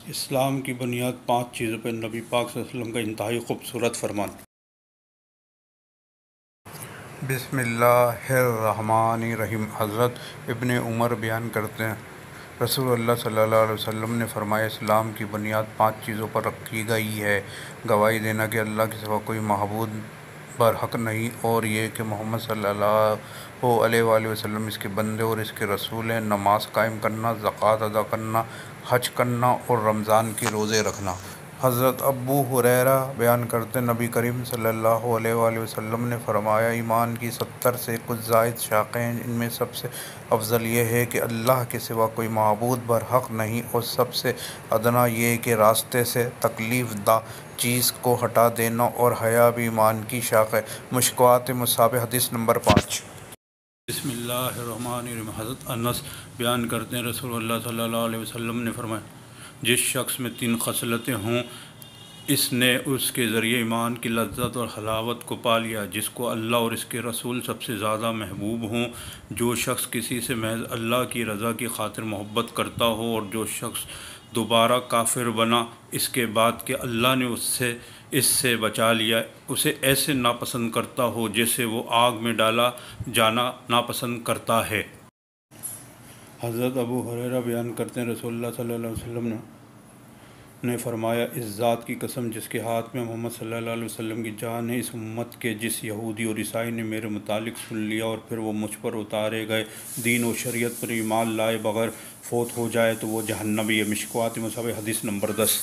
اسلام کی بنیاد 5 چیزوں پر نبی پاک صلی اللہ علیہ وسلم کا انتہائی خوبصورت فرمان۔ بسم اللہ الرحمن الرحیم۔ حضرت ابن عمر بیان کرتے ہیں، رسول اللہ صلی اللہ علیہ وسلم نے فرمایا، اسلام کی بنیاد 5 چیزوں پر رکھی گئی ہے: گواہی دینا کہ اللہ کے سوا کوئی معبود برحق نہیں، اور یہ کہ محمد صلی اللہ علیہ وآلہ وسلم اس کے بندے اور اس کے رسول ہیں، نماز قائم کرنا، زکوٰۃ ادا کرنا، حج کرنا اور رمضان کے روزے رکھنا۔ حضرت ابو ہریرہ بیان کرتے ہیں، نبی کریم صلی اللہ علیہ وآلہ وسلم نے فرمایا، ایمان کی 70 سے کچھ زائد شاخیں ہیں، ان میں سب سے افضل یہ ہے کہ اللہ کے سوا کوئی معبود برحق نہیں، اور سب سے ادنیٰ یہ کہ راستے سے تکلیف دہ چیز کو ہٹا دینا، اور حیا بھی ایمان کی شاخ ہے۔ مشکوٰۃ مصحف حدیث نمبر 5۔ بسم اللہ الرحمن الرحیم۔ حضرت انس بیان کرتے ہیں، رسول اللہ صلی اللہ علیہ وسلم نے فرمایا، جس شخص میں 3 خصلتیں ہوں، اس نے اس کے ذریعے ایمان کی لذت اور حلاوت کو پا لیا، جس کو اللہ اور اس کے رسول سب سے زیادہ محبوب ہوں۔ جو شخص کسی سے محض اللہ کی رضا کی خاطر محبت کرتا ہو، اور جو شخص دوبارہ کافر بنا اس کے بعد کہ اللہ نے اس سے بچا لیا، اسے ایسے ناپسند کرتا ہو جیسے وہ آگ میں ڈالا جانا ناپسند کرتا ہے۔ حضرت ابو ہریرہ بیان کرتے ہیں، رسول اللہ صلی اللہ علیہ وسلم نے فرمایا، اس ذات کی قسم جس کے ہاتھ میں محمد صلی اللہ علیہ وسلم کی جان ہے، اس امت کے جس یہودی اور عیسائی نے میرے متعلق سن لیا اور پھر وہ مجھ پر اتارے گئے دین و شریعت پر ایمان لائے بغیر فوت ہو جائے تو وہ جہنمی ہے۔ مشکوٰۃ مصحف حدیث نمبر 10۔